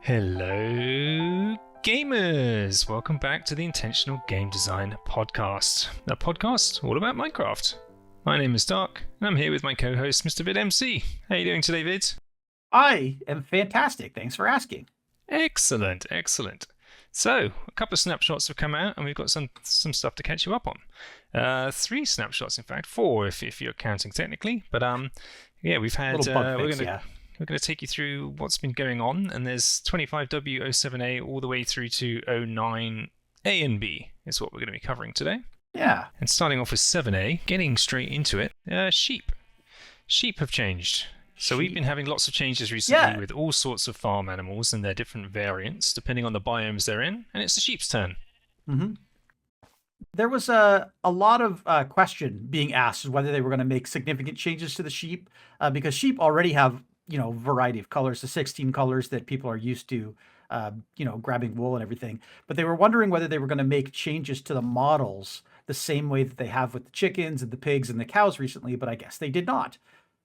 Hello, gamers! Welcome back to the Intentional Game Design Podcast, a podcast all about Minecraft. My name is Darke, and I'm here with my co-host, Mr. VidMC. How are you doing today, Vid? I am fantastic. Thanks for asking. Excellent, excellent. So, a couple of snapshots have come out, and we've got some stuff to catch you up on. 3 snapshots, in fact, 4 if you're counting technically. But yeah, we've had. We're going to take you through what's been going on, and there's 25W07A all the way through to 09A and B is what we're going to be covering today. Yeah. And starting off with 7A, getting straight into it, sheep. Sheep have changed. So we've been having lots of changes recently with all sorts of farm animals and their different variants, depending on the biomes they're in, and it's the sheep's turn. Mm-hmm. There was a lot of question being asked whether they were going to make significant changes to the sheep, because sheep already have variety of colors, the 16 colors that people are used to, grabbing wool and everything. But they were wondering whether they were going to make changes to the models the same way that they have with the chickens and the pigs and the cows recently, but I guess they did not.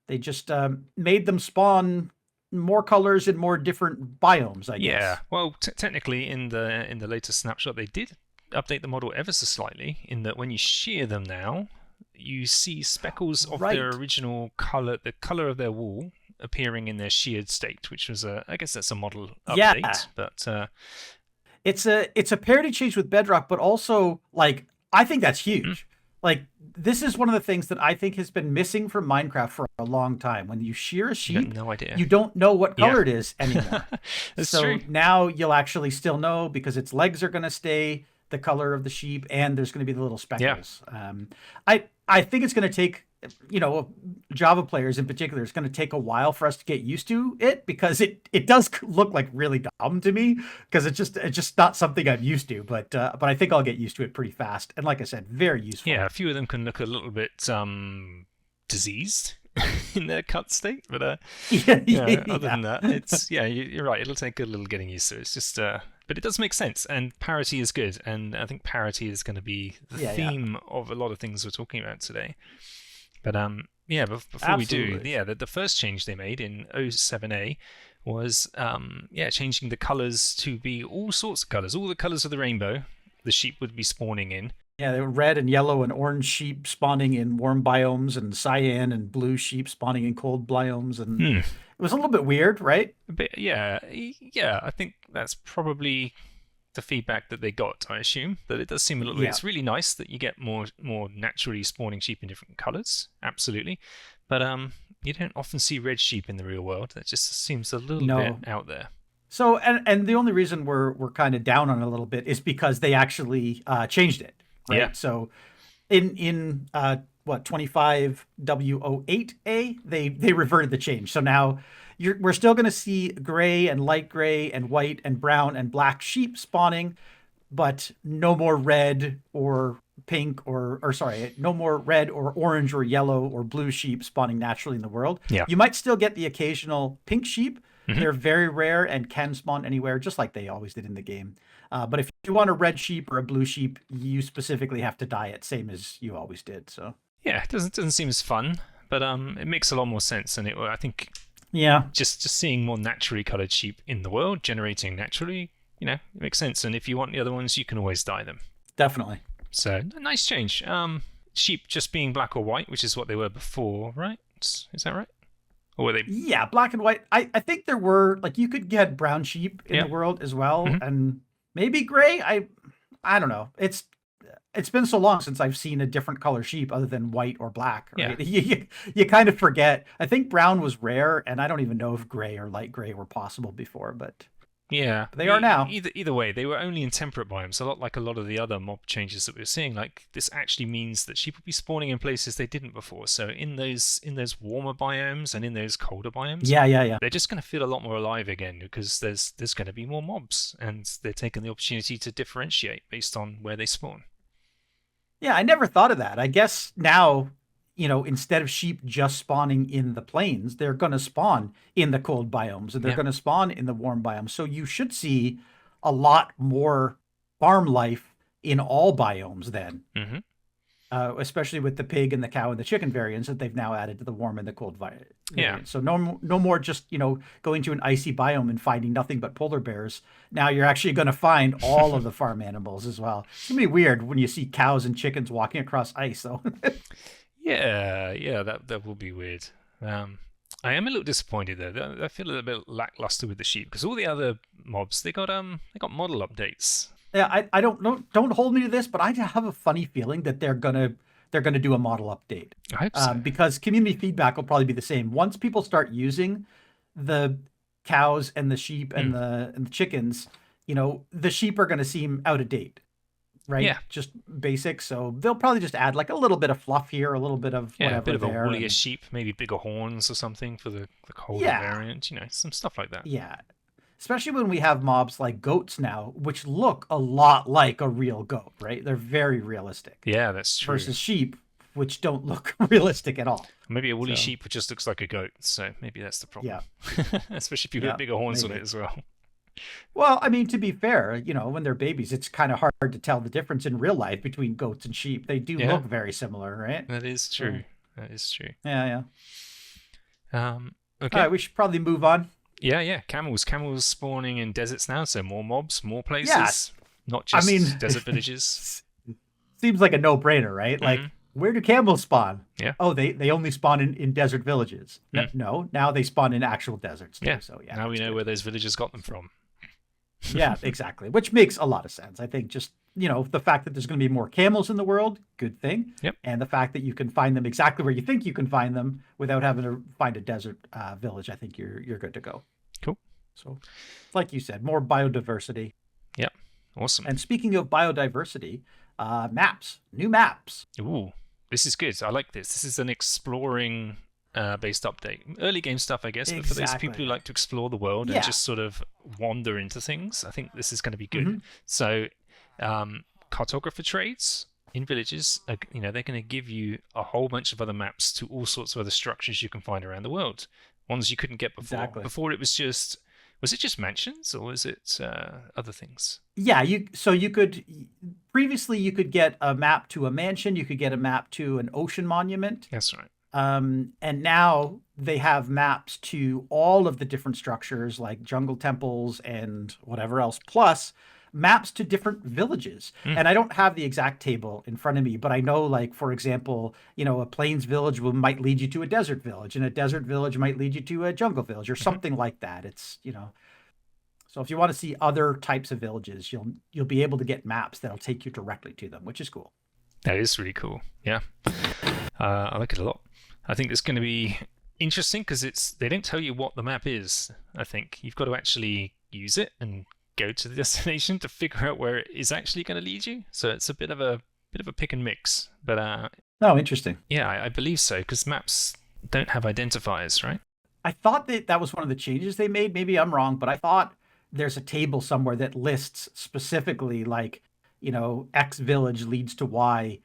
They just made them spawn more colors in more different biomes, I guess. Yeah, well, technically in the latest snapshot, they did update the model ever so slightly in that when you shear them now, you see speckles of their original color, the color of their wool, appearing in their sheared state, which was I guess that's a model update, but it's a parity change with Bedrock, but also I think that's huge. This is one of the things that I think has been missing from Minecraft for a long time. When you shear a sheep, no idea. You don't know what color it is anymore. That's so true. Now you'll actually still know because its legs are going to stay the color of the sheep, and there's going to be the little speckles. I think it's going to take, Java players in particular, it's going to take a while for us to get used to it, because it does look like really dumb to me, because it's just not something I'm used to. But I think I'll get used to it pretty fast. And like I said, very useful. Yeah, a few of them can look a little bit diseased in their cut state, but other than that, it's you're right. It'll take a little getting used to. It's just but it does make sense, and parity is good, and I think parity is going to be the theme of a lot of things we're talking about today. But before we do, the first change they made in 07A was changing the colors to be all sorts of colors, all the colors of the rainbow. The sheep would be spawning in. Yeah, they were red and yellow and orange sheep spawning in warm biomes, and cyan and blue sheep spawning in cold biomes, and it was a little bit weird, right? A bit, yeah. I think that's probably the feedback that they got. I assume that it does seem a little. It's really nice that you get more naturally spawning sheep in different colors, absolutely, but you don't often see red sheep in the real world. That just seems a little bit out there. So, and the only reason we're kind of down on it a little bit is because they actually changed it. Right. Yeah. So in 25W08A, they reverted the change. So now we're still going to see gray and light gray and white and brown and black sheep spawning, but no more red or pink or no more red or orange or yellow or blue sheep spawning naturally in the world. Yeah. You might still get the occasional pink sheep. They're very rare and can spawn anywhere, just like they always did in the game. But if you want a red sheep or a blue sheep, you specifically have to dye it, same as you always did. So yeah, it doesn't seem as fun, but it makes a lot more sense, and I think just seeing more naturally colored sheep in the world generating naturally, it makes sense. And if you want the other ones, you can always dye them. Definitely. So a nice change. Sheep just being black or white, which is what they were before, right? Is that right? Or were they? Yeah, black and white. I think there were, you could get brown sheep in the world as well, and maybe gray. I don't know. It's been so long since I've seen a different color sheep other than white or black. Right? Yeah. You kind of forget. I think brown was rare, and I don't even know if gray or light gray were possible before, but they are now. Either way, they were only in temperate biomes, a lot of the other mob changes that we were seeing. This actually means that sheep will be spawning in places they didn't before. So in those warmer biomes and in those colder biomes, they're just going to feel a lot more alive again, because there's going to be more mobs, and they're taking the opportunity to differentiate based on where they spawn. Yeah, I never thought of that. I guess now, instead of sheep just spawning in the plains, they're going to spawn in the cold biomes, and they're going to spawn in the warm biomes. So you should see a lot more farm life in all biomes then. especially with the pig and the cow and the chicken variants that they've now added to the warm and the cold variant. Yeah. So no more just, going to an icy biome and finding nothing but polar bears. Now you're actually going to find all of the farm animals as well. It's going to be weird when you see cows and chickens walking across ice, though. Yeah, that will be weird. I am a little disappointed though. I feel a little bit lackluster with the sheep because all the other mobs they got model updates. Yeah, I don't hold me to this, but I have a funny feeling that they're gonna do a model update. I hope so. Because community feedback will probably be the same. Once people start using the cows and the sheep and the chickens, the sheep are going to seem out of date, right? Yeah. Just basic. So they'll probably just add like a little bit of fluff here, a little bit of whatever. A bit of a there, woollier sheep, maybe bigger horns or something for the colder variant. Some stuff like that. Yeah. Especially when we have mobs like goats now, which look a lot like a real goat, right? They're very realistic. Yeah, that's true. Versus sheep, which don't look realistic at all. Maybe a woolly sheep just looks like a goat, so maybe that's the problem. Yeah. Especially if you put bigger horns on it as well. Well, I mean, to be fair, when they're babies, it's kind of hard to tell the difference in real life between goats and sheep. They do look very similar, right? That is true. That is true. Yeah. Okay. All right, we should probably move on. Yeah. Camels spawning in deserts now, so more mobs, more places. Not just desert villages. Seems like a no-brainer, right? Like, where do camels spawn? Yeah. Oh, they only spawn in desert villages. No, now they spawn in actual deserts too. Yeah. So yeah. Now we know where those villages got them from. Yeah, exactly. Which makes a lot of sense. I think just, the fact that there's going to be more camels in the world, good thing. Yep. And the fact that you can find them exactly where you think you can find them without having to find a desert village, I think you're good to go. Cool. So, like you said, more biodiversity. Yep. Awesome. And speaking of biodiversity, new maps. Ooh, this is good. I like this. This is an exploring based update. Early game stuff, I guess, but for those people who like to explore the world and just sort of wander into things, I think this is going to be good. So, cartographer trades in villages, they're going to give you a whole bunch of other maps to all sorts of other structures you can find around the world. Ones you couldn't get before. Exactly. Before it was it just mansions or was it other things? Yeah, previously you could get a map to a mansion, you could get a map to an ocean monument. That's right. And now they have maps to all of the different structures like jungle temples and whatever else, plus maps to different villages. And I don't have the exact table in front of me, but I know, like, for example, a plains village might lead you to a desert village, and a desert village might lead you to a jungle village or something like that. It's, so if you want to see other types of villages, you'll be able to get maps that'll take you directly to them, which is cool. That is really cool. Yeah. I like it a lot. I think it's going to be interesting because they don't tell you what the map is. I think you've got to actually use it and go to the destination to figure out where it is actually going to lead you. So it's a bit of a pick and mix. But interesting. Yeah, I believe so because maps don't have identifiers, right? I thought that was one of the changes they made. Maybe I'm wrong, but I thought there's a table somewhere that lists specifically like, X village leads to Y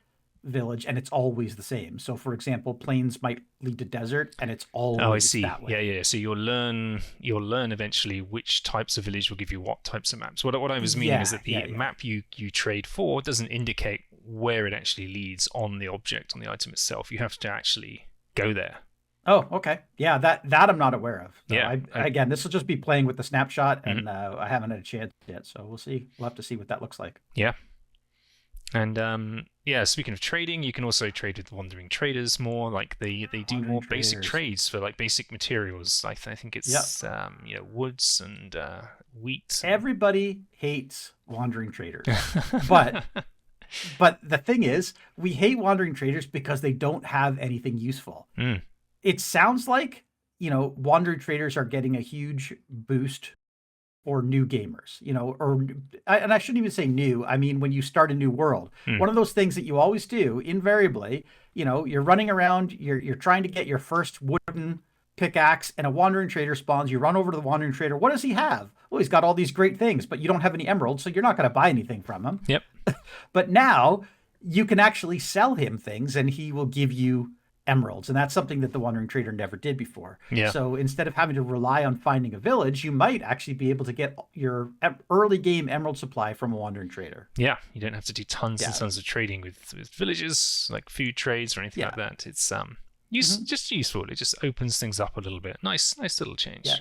village, and it's always the same. So, for example, plains might lead to desert, and it's always that way. Yeah. So you'll learn eventually which types of village will give you what types of maps. What I was meaning is that the map you trade for doesn't indicate where it actually leads on the object, on the item itself. You have to actually go there. Oh, okay. Yeah, that I'm not aware of. No, yeah. Again, this will just be playing with the snapshot, and I haven't had a chance yet, so we'll see. We'll have to see what that looks like. Yeah. And speaking of trading, you can also trade with wandering traders more. Like they do more basic trades for like basic materials. I think it's woods and wheat. Everybody hates wandering traders, but the thing is, we hate wandering traders because they don't have anything useful. It sounds like wandering traders are getting a huge boost for new gamers, and I shouldn't even say new. I mean, when you start a new world, one of those things that you always do invariably, you're running around, you're trying to get your first wooden pickaxe and a wandering trader spawns. You run over to the wandering trader. What does he have? Well, he's got all these great things, but you don't have any emeralds, so you're not going to buy anything from him. Yep. But now you can actually sell him things and he will give you emeralds, and that's something that the Wandering Trader never did before. Yeah. So instead of having to rely on finding a village, you might actually be able to get your early game emerald supply from a Wandering Trader. Yeah, you don't have to do tons and tons of trading with villages, like food trades or anything like that. It's just useful. It just opens things up a little bit. Nice little change. Yeah.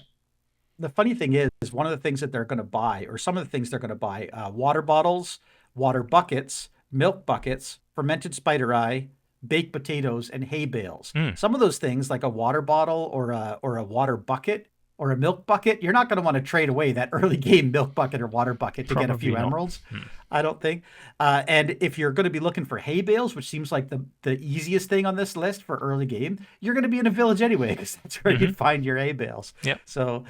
The funny thing is one of the things that they're going to buy, or some of the things they're going to buy, water bottles, water buckets, milk buckets, fermented spider eye, baked potatoes, and hay bales. Some of those things, like a water bottle or a water bucket or a milk bucket, you're not going to want to trade away that early game milk bucket or water bucket to get a few emeralds, I don't think. And if you're going to be looking for hay bales, which seems like the easiest thing on this list for early game, you're going to be in a village anyway, because that's where you'd find your hay bales. Yep. So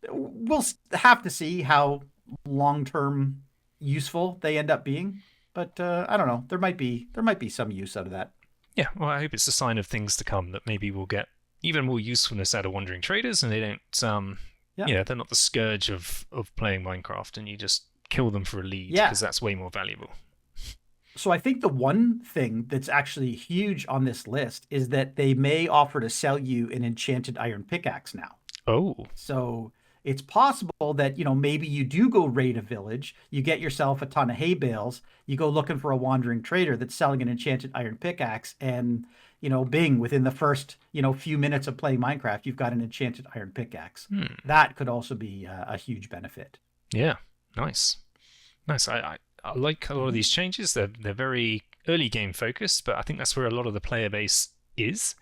we'll have to see how long-term useful they end up being. But I don't know. There might be some use out of that. Yeah, well, I hope it's a sign of things to come, that maybe we'll get even more usefulness out of Wandering Traders, and they don't, they're not the scourge of playing Minecraft, and you just kill them for a lead, because that's way more valuable. So I think the one thing that's actually huge on this list is that they may offer to sell you an enchanted iron pickaxe now. Oh. So it's possible that, maybe you do go raid a village, you get yourself a ton of hay bales, you go looking for a Wandering Trader that's selling an enchanted iron pickaxe, and, bing, within the first, few minutes of playing Minecraft, you've got an enchanted iron pickaxe. That could also be a huge benefit. Yeah, nice. I like a lot of these changes. They're very early game focused, but I think that's where a lot of the player base is.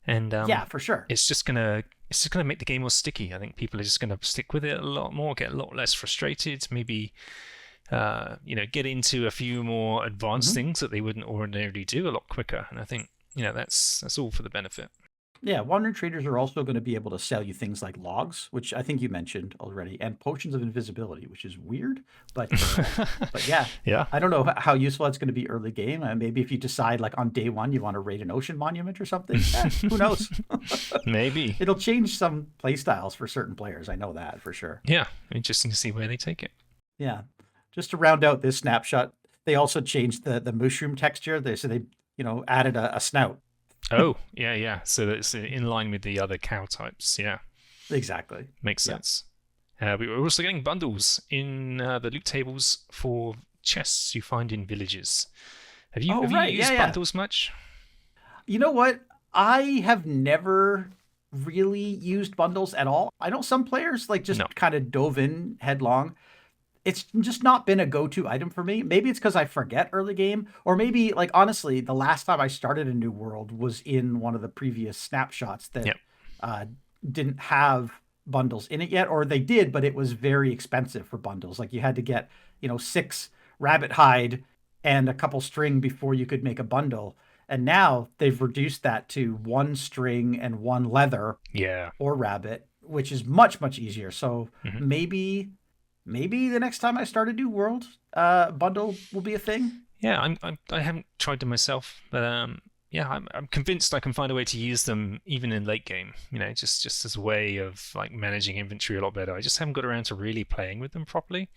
And yeah, for sure. It's just gonna make the game more sticky. I think people are just gonna stick with it a lot more, get a lot less frustrated. Maybe get into a few more advanced things that they wouldn't ordinarily do a lot quicker. And I think that's all for the benefit. Yeah, Wandering Traders are also going to be able to sell you things like logs, which I think you mentioned already, and potions of invisibility, which is weird, but yeah. I don't know how useful it's going to be early game. Maybe if you decide, like, on day one you want to raid an ocean monument or something, who knows? Maybe it'll change some play styles for certain players. I know that for sure. Yeah, interesting to see where they take it. Yeah, just to round out this snapshot, they also changed the mushroom texture. They added a snout. Oh, yeah. So that's in line with the other cow types. Yeah. Exactly. Makes sense. We were also getting bundles in the loot tables for chests you find in villages. Have you used bundles much? You know what? I have never really used bundles at all. I know some players kind of dove in headlong. It's just not been a go-to item for me. Maybe it's because I forget early game, or maybe, honestly, the last time I started a new world was in one of the previous snapshots that didn't have bundles in it yet, or they did, but it was very expensive for bundles. Like, you had to get, 6 rabbit hide and a couple string before you could make a bundle. And now they've reduced that to 1 string and 1 leather or rabbit, which is much, much easier. So maybe the next time I start a new world, bundle will be a thing. Yeah, I haven't tried them myself, but I'm convinced I can find a way to use them even in late game. Just as a way of managing inventory a lot better. I just haven't got around to really playing with them properly.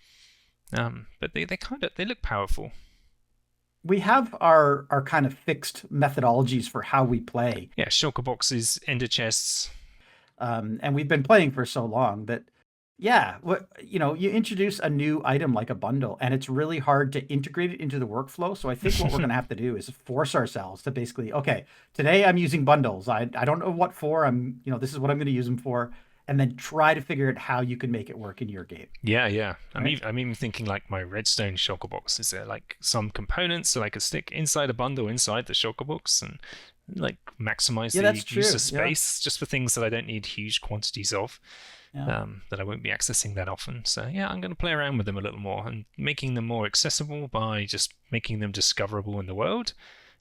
But they look powerful. We have our kind of fixed methodologies for how we play. Yeah, shulker boxes, ender chests, and we've been playing for so long that. Yeah, you introduce a new item like a bundle, and it's really hard to integrate it into the workflow. So I think what we're going to have to do is force ourselves to basically, okay, today I'm using bundles. I don't know what for. This is what I'm going to use them for, and then try to figure out how you can make it work in your game. Yeah. Right? I'm even thinking my redstone shulker box. Is there some components that I could stick inside a bundle inside the shulker box and maximize the use of space just for things that I don't need huge quantities of. That I won't be accessing that often. So I'm going to play around with them a little more and making them more accessible by just making them discoverable in the world.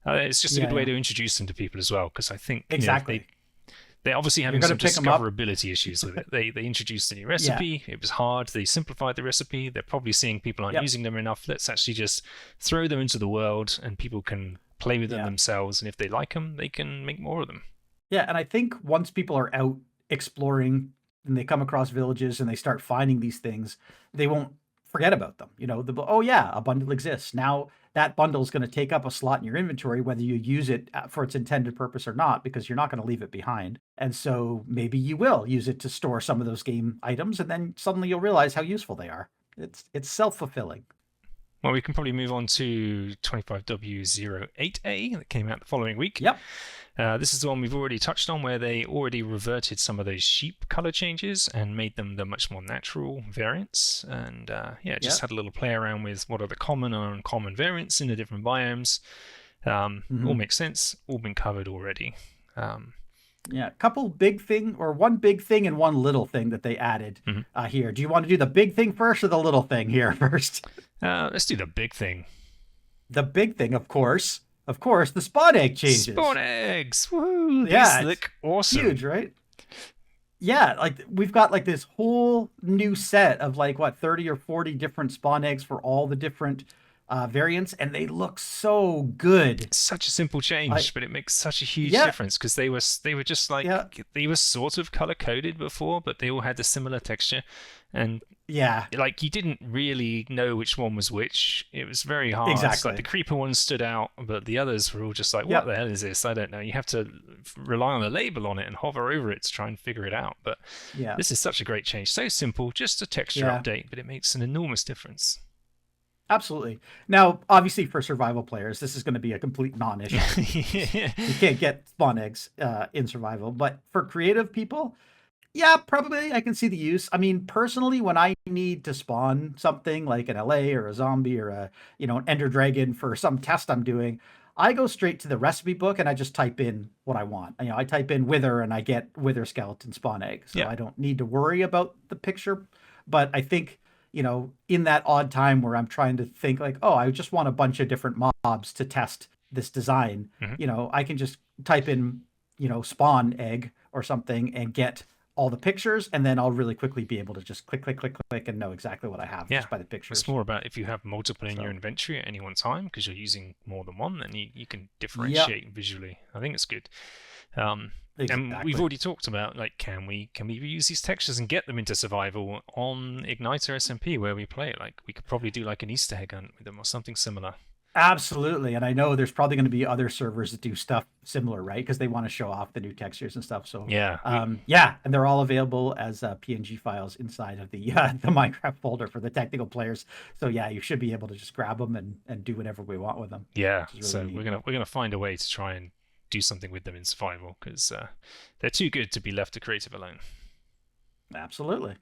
It's just a good way to introduce them to people as well, because I think they're obviously having some discoverability issues with it. They introduced a new recipe. It was hard. They simplified the recipe. They're probably seeing people aren't using them enough. Let's actually just throw them into the world and people can play with them themselves. And if they like them, they can make more of them. Yeah, and I think once people are out exploring and they come across villages and they start finding these things, they won't forget about them. A bundle exists. Now that bundle is going to take up a slot in your inventory, whether you use it for its intended purpose or not, because you're not going to leave it behind. And so maybe you will use it to store some of those game items, and then suddenly you'll realize how useful they are. It's self-fulfilling. Well, we can probably move on to 25W08A that came out the following week. Yep. This is the one we've already touched on, where they already reverted some of those sheep color changes and made them the much more natural variants. And just had a little play around with what are the common and uncommon variants in the different biomes. All makes sense. All been covered already. Yeah, one big thing and one little thing that they added here. Do you want to do the big thing first or the little thing here first? Let's do the big thing. The big thing, of course, the spawn egg changes. Spawn eggs! Woohoo! Yeah, these look awesome. Huge, right? Yeah, like we've got like this whole new set of 30 or 40 different spawn eggs for all the different variants, and they look so good. It's such a simple change, but it makes such a huge difference, because they were just they were sort of color coded before, but they all had a similar texture, and you didn't really know which one was which. It was very hard. Exactly. Like the creeper one stood out, but the others were all just like, what the hell is this? I don't know. You have to rely on the label on it and hover over it to try and figure it out. But this is such a great change. So simple, just a texture update, but it makes an enormous difference. Absolutely. Now, obviously, for survival players, this is going to be a complete non-issue. You can't get spawn eggs in survival. But for creative people, probably I can see the use. I mean, personally, when I need to spawn something like an LA or a zombie or an ender dragon for some test I'm doing, I go straight to the recipe book and I just type in what I want. I type in wither and I get wither skeleton spawn egg. So I don't need to worry about the picture. But I think, in that odd time where I'm trying to think I just want a bunch of different mobs to test this design, I can just type in, spawn egg or something and get all the pictures, and then I'll really quickly be able to just click and know exactly what I have just by the pictures. It's more about if you have multiple in your inventory at any one time, because you're using more than one, then you can differentiate visually. I think it's good. Exactly. And we've already talked about can we reuse these textures and get them into survival on Igniter SMP where we play it? We could probably do an Easter egg hunt with them or something similar. Absolutely. And I know there's probably going to be other servers that do stuff similar, right? Because they want to show off the new textures and stuff. So and they're all available as PNG files inside of the Minecraft folder for the technical players. So you should be able to just grab them and do whatever we want with them. Yeah. Really so neat. we're gonna find a way to try and do something with them in survival, because they're too good to be left to creative alone. Absolutely.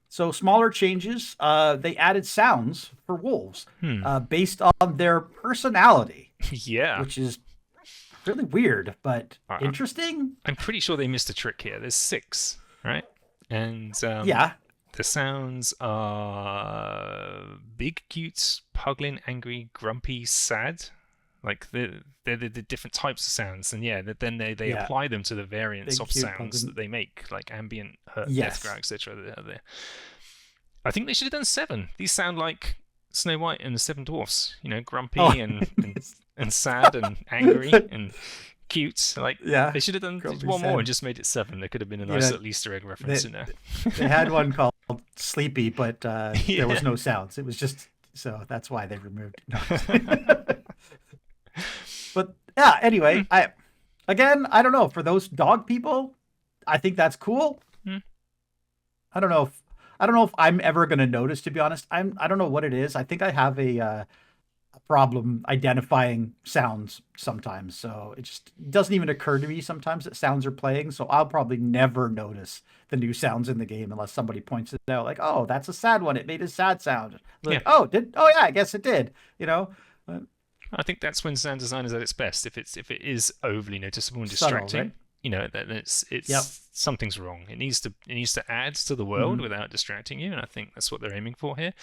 So smaller changes. They added sounds for wolves based on their personality. Which is really weird, but interesting. I'm pretty sure they missed a trick here. There's 6, right? And the sounds are big, cute, puggling, angry, grumpy, sad. They're the different types of sounds, and then they apply them to the variants of sounds that they make, like ambient, hurt, death growl, etc. I think they should have done 7. These sound like Snow White and the 7 Dwarfs, grumpy and sad and angry and cute. They should have done one more and just made it 7. There could have been a nice little Easter egg reference in there. They had one called Sleepy, but there was no sounds. It was just, so that's why they removed it. But anyway, I don't know, for those dog people, I think that's cool. I don't know if I'm ever going to notice, to be honest. I don't know what it is. I think I have a problem identifying sounds sometimes. So it just doesn't even occur to me sometimes that sounds are playing. So I'll probably never notice the new sounds in the game unless somebody points it out. Oh, that's a sad one. It made a sad sound. I guess it did. I think that's when sound design is at its best. If it is overly noticeable and distracting, then it's something's wrong. It needs to add to the world without distracting you, and I think that's what they're aiming for here.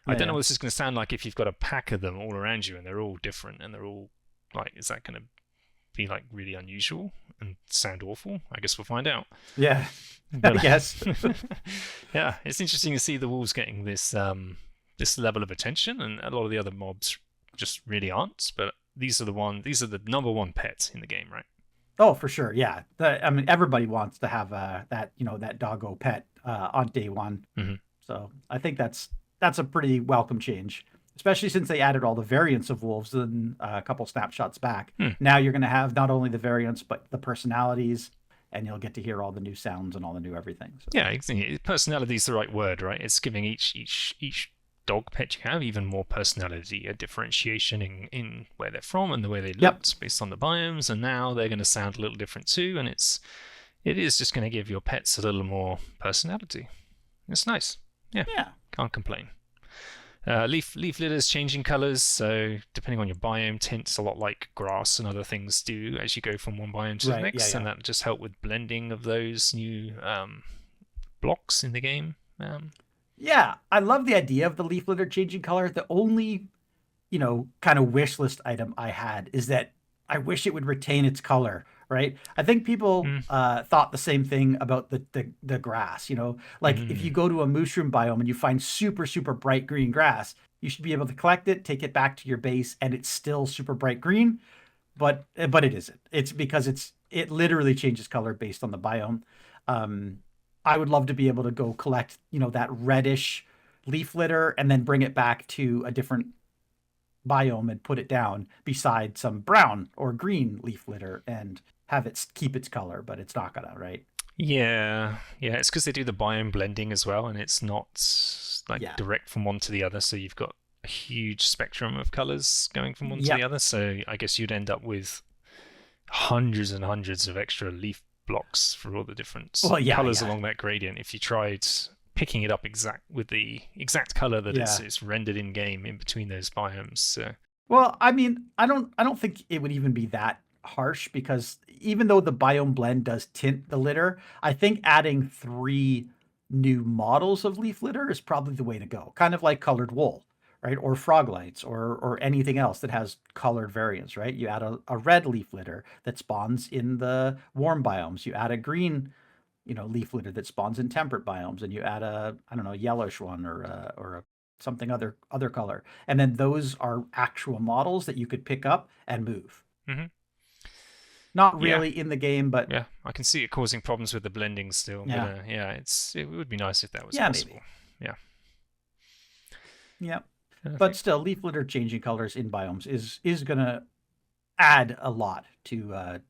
I don't know what this is going to sound like if you've got a pack of them all around you and they're all different and they're all is that going to be really unusual and sound awful? I guess we'll find out. Yeah, I guess. It's interesting to see the wolves getting this this level of attention, and a lot of the other mobs just really aren't. But these are the number one pet in the game, right? Oh, for sure. Yeah. Everybody wants to have that doggo pet on day one. So I think that's a pretty welcome change. especially since they added all the variants of wolves in a couple snapshots back. Hmm. Now you're going to have not only the variants, but the personalities, and you'll get to hear all the new sounds and all the new everything. So. Yeah, personality is the right word, right? It's giving each dog pet you have even more personality, a differentiation in where they're from and the way they look based on the biomes, and now they're going to sound a little different too, and it is just going to give your pets a little more personality. It's nice. Yeah. Can't complain. Leaf litters changing colors, so depending on your biome, tints a lot like grass and other things do as you go from one biome to the next, and that just help with blending of those new blocks in the game. Yeah, I love the idea of the leaf litter changing color. The only, kind of wish list item I had is that I wish it would retain its color, right? I think people thought the same thing about the grass, like if you go to a mushroom biome and you find super, super bright green grass, you should be able to collect it, take it back to your base, and it's still super bright green, but it isn't. It's because it literally changes color based on the biome. I would love to be able to go collect, that reddish leaf litter and then bring it back to a different biome and put it down beside some brown or green leaf litter and have it keep its color, but it's not gonna, right? Yeah, it's because they do the biome blending as well, and it's not direct from one to the other, so you've got a huge spectrum of colors going from one to the other, so I guess you'd end up with hundreds and hundreds of extra leaf blocks for all the different colors along that gradient if you tried picking it up with the exact color that it's rendered in game in between those biomes. So. Well, I mean, I don't think it would even be that harsh, because even though the biome blend does tint the litter, I think adding 3 new models of leaf litter is probably the way to go. Kind of like colored wool, right? Or frog lights, or anything else that has colored variants, right? You add a red leaf litter that spawns in the warm biomes. You add a green, leaf litter that spawns in temperate biomes, and you add a, I don't know, yellowish one or a something other color. And then those are actual models that you could pick up and move. Mm-hmm. Not really in the game, but yeah, I can see it causing problems with the blending still. Yeah, but, it would be nice if that was possible. Maybe. Yeah. But still, leaf litter changing colors in biomes is going to add a lot to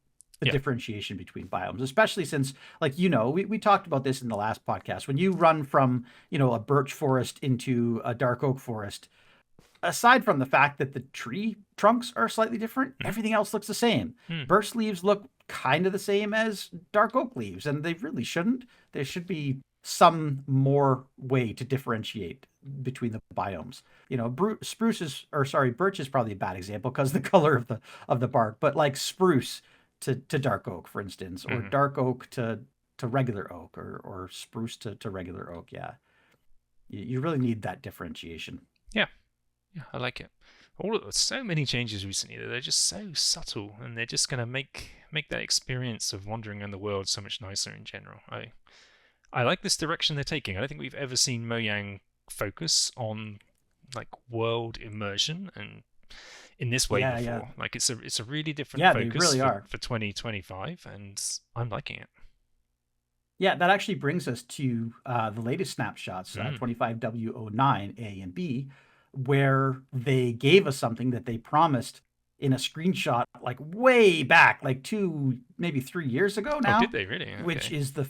the differentiation between biomes, especially since, like, we talked about this in the last podcast. When you run from, a birch forest into a dark oak forest, aside from the fact that the tree trunks are slightly different, everything else looks the same. Birch leaves look kind of the same as dark oak leaves, and they really shouldn't. There should be some more way to differentiate between the biomes. Birch is probably a bad example because the color of the bark, but like spruce to dark oak, for instance, or dark oak to regular oak, or spruce to regular oak. Yeah, you really need that differentiation. Yeah, I like it. So many changes recently that they're just so subtle, and they're just going to make that experience of wandering around the world so much nicer in general. I like this direction they're taking. I don't think we've ever seen Mojang focus on like world immersion and in this way before. Yeah. Like it's a really different focus they really are. For 2025, and I'm liking it. Yeah, that actually brings us to the latest snapshots, 25W09 A and B, where they gave us something that they promised in a screenshot like way back, like 2, maybe 3 years ago now. Oh, did they really? Okay. Which is the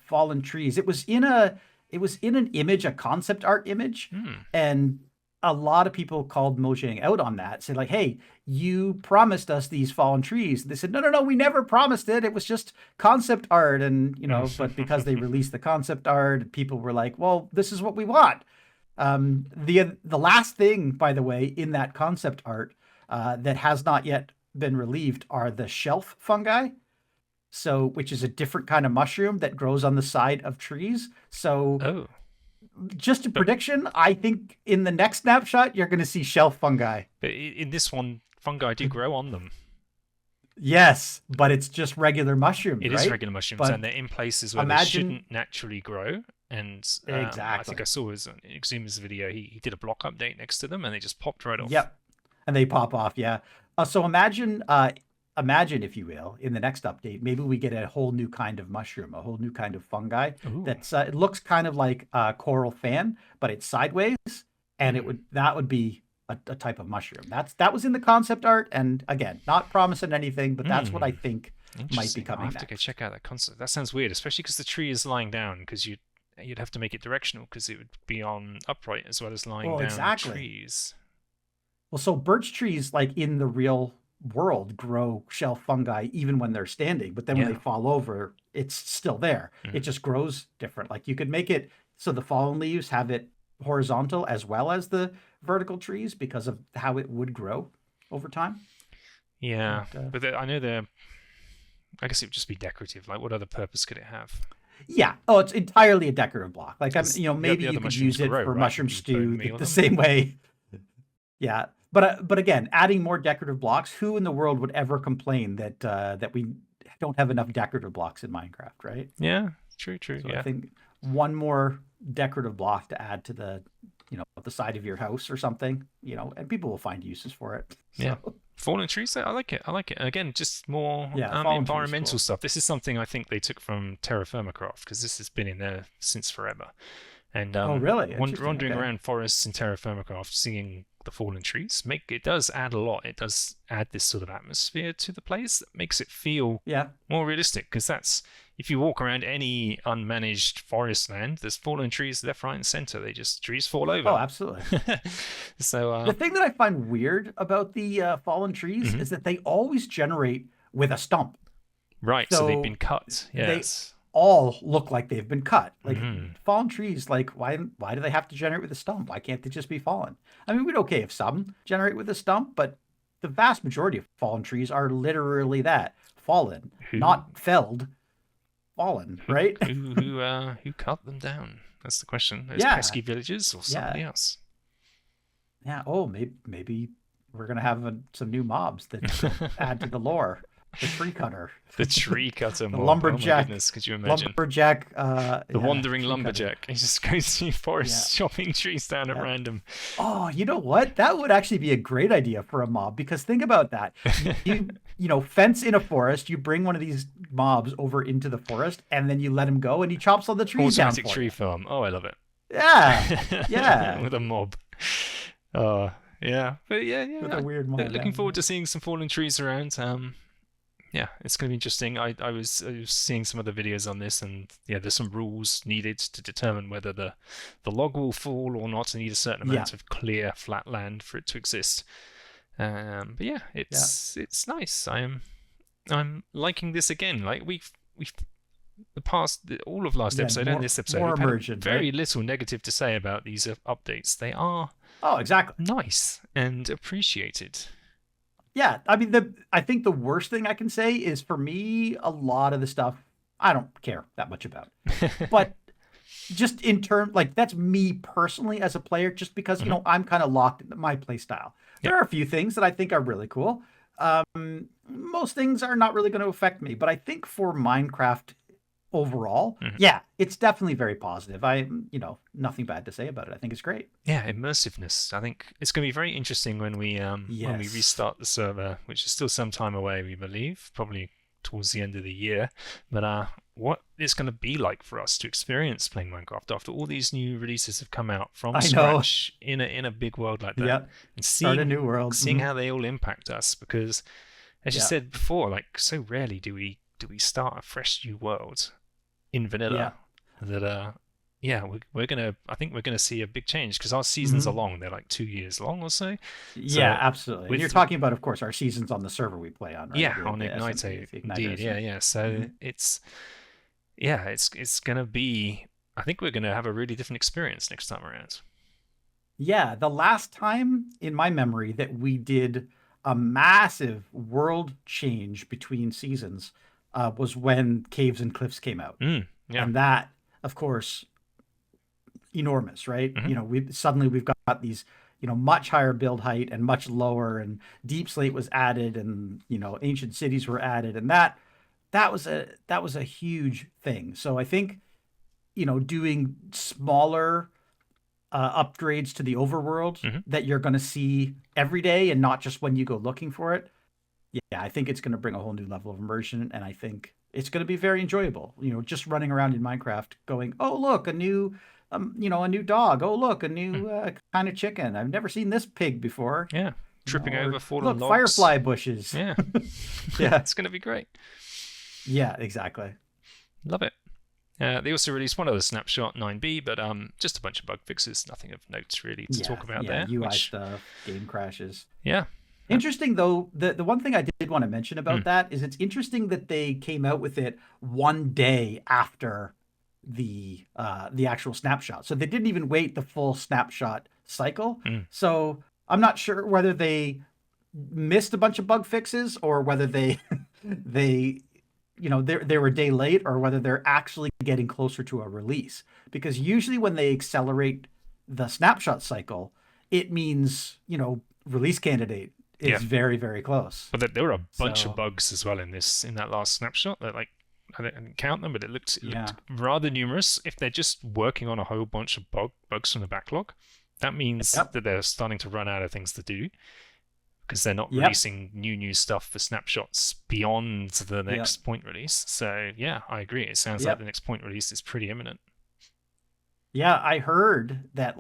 fallen trees. It was in an image, a concept art image, and a lot of people called Mojang out on that, said like, hey, you promised us these fallen trees. They said, no, we never promised it. It was just concept art. And, but because they released the concept art, people were like, well, this is what we want. The last thing, by the way, in that concept art that has not yet been relieved are the shelf fungi. So, which is a different kind of mushroom that grows on the side of trees. So, just a prediction, I think in the next snapshot, you're going to see shelf fungi. But in this one, fungi do grow on them. Yes, but it's just regular mushrooms, It right? is regular mushrooms, and they're in places where they shouldn't naturally grow. And exactly. I think I saw in Xuma's video, he did a block update next to them, and they just popped right off. Yep, and they pop off, yeah. So imagine, if you will, in the next update, maybe we get a whole new kind of mushroom, a whole new kind of fungi. Ooh. That's it looks kind of like a coral fan, but it's sideways, and that would be a type of mushroom. That was in the concept art, and again, not promising anything, but that's what I think might be coming I'll have next. to go check out that concept. That sounds weird, especially because the tree is lying down, because you'd have to make it directional because it would be on upright as well as lying down trees. Well, so birch trees, like in the real world, grow shelf fungi even when they're standing, but then when they fall over, it's still there. It just grows different. Like you could make it so the fallen leaves have it horizontal as well as the vertical trees because of how it would grow over time. Yeah, but I know I guess it would just be decorative. Like, what other purpose could it have? Yeah. Oh, it's entirely a decorative block. Like, maybe you could use it for mushroom stew the same way. Yeah. But again, adding more decorative blocks, who in the world would ever complain that we don't have enough decorative blocks in Minecraft, right? Yeah, true. So yeah. I think one more decorative block to add to the side of your house or something, and people will find uses for it. So. Yeah. Fallen trees, I like it. Again, just more environmental stuff. This is something I think they took from Terra Firma-Craft, because this has been in there since forever. And really? Wandering around forests in Terra Firma-Craft, seeing the fallen trees, it does add a lot. It does add this sort of atmosphere to the place that makes it feel more realistic, because that's, if you walk around any unmanaged forest land, there's fallen trees left, right, and center. Trees fall over. Oh, absolutely. So the thing that I find weird about the fallen trees is that they always generate with a stump. Right, so they've been cut. Yes. They all look like they've been cut. Like fallen trees, like why do they have to generate with a stump? Why can't they just be fallen? I mean, we'd okay if some generate with a stump, but the vast majority of fallen trees are literally that, fallen, not felled. Fallen, right? Who cut them down? That's the question. Those pesky villagers or somebody else? Yeah. Oh, maybe we're gonna have some new mobs that add to the lore. The tree cutter. The tree cutter. The lumberjack. Oh my goodness, could you imagine? Lumberjack. The wandering lumberjack. He just goes through forests, chopping trees down at random. Oh, you know what? That would actually be a great idea for a mob, because think about that. You fence in a forest, you bring one of these mobs over into the forest, and then you let him go, and he chops all the trees down for Automatic tree farm. Oh, I love it. Yeah. With a mob. Yeah. But yeah. With a weird mob. Looking forward to seeing some fallen trees around. Yeah, it's going to be interesting. I was seeing some other videos on this, and there's some rules needed to determine whether the log will fall or not. You need a certain amount of clear, flat land for it to exist. But yeah, it's nice. I'm liking this again. Like we've all of last episode and this episode, we've had very little negative to say about these updates. They are exactly nice and appreciated. Yeah, I mean, I think the worst thing I can say is, for me, a lot of the stuff I don't care that much about. But just in terms, like, that's me personally as a player, just because, I'm kind of locked into my play style. There are a few things that I think are really cool. Most things are not really going to affect me, but I think for Minecraft overall, it's definitely very positive. Nothing bad to say about it. I think it's great. Yeah, immersiveness. I think it's going to be very interesting when we restart the server, which is still some time away, we believe, probably towards the end of the year. But what it's going to be like for us to experience playing Minecraft after all these new releases have come out from scratch in a big world like that, and start a new world, seeing how they all impact us. Because, as you said before, like, so rarely do we start a fresh new world in vanilla. That I think we're gonna see a big change, because our seasons are long. They're like 2 years long or so. Yeah, absolutely. And you're talking about, of course, our seasons on the server we play on, right? Yeah, on Ignite. Indeed. Yeah. So it's gonna be. I think we're gonna have a really different experience next time around. Yeah, the last time in my memory that we did a massive world change between seasons was when Caves and Cliffs came out. And that, of course, enormous, right? We've got these, much higher build height and much lower, and Deep Slate was added, and ancient cities were added, and that was a huge thing. So I think doing smaller upgrades to the overworld that you're going to see every day, and not just when you go looking for it. Yeah, I think it's going to bring a whole new level of immersion, and I think it's going to be very enjoyable. Just running around in Minecraft going, oh, look, a new a new dog. Oh, look, a new kind of chicken. I've never seen this pig before. Yeah, tripping over fallen look, logs. Firefly bushes. Yeah, yeah, it's going to be great. Yeah, exactly. Love it. They also released one other snapshot, 9B, but just a bunch of bug fixes, nothing of note really to talk about there. UI stuff, game crashes. Yeah. Interesting though, the one thing I did want to mention about that is it's interesting that they came out with it one day after the actual snapshot. So they didn't even wait the full snapshot cycle. So I'm not sure whether they missed a bunch of bug fixes or whether they they were a day late, or whether they're actually getting closer to a release. Because usually when they accelerate the snapshot cycle, it means, release candidate is very, very close. But there were a bunch of bugs as well in that last snapshot. That I didn't count them, but it looked rather numerous. If they're just working on a whole bunch of bugs from the backlog, that means that they're starting to run out of things to do, because they're not releasing new stuff for snapshots beyond the next point release. So yeah, I agree. It sounds like the next point release is pretty imminent. Yeah, I heard that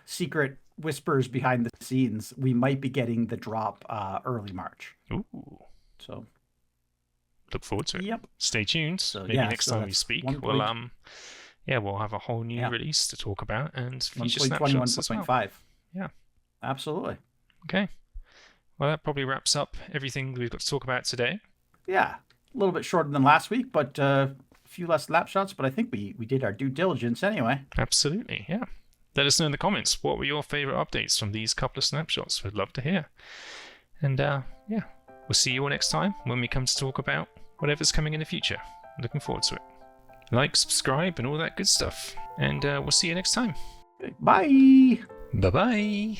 secret whispers behind the scenes, we might be getting the drop early March. Ooh. So look forward to it. Yep. Stay tuned. So maybe next time we speak, we'll have a whole new release to talk about and future snapshots as well. 1.21.5. Yeah. Absolutely. Okay. Well, that probably wraps up everything we've got to talk about today. Yeah, a little bit shorter than last week, but a few less snapshots, but I think we did our due diligence anyway. Absolutely, yeah. Let us know in the comments, what were your favorite updates from these couple of snapshots? We'd love to hear. And we'll see you all next time when we come to talk about whatever's coming in the future. Looking forward to it. Like, subscribe, and all that good stuff. And we'll see you next time. Bye. Bye-bye.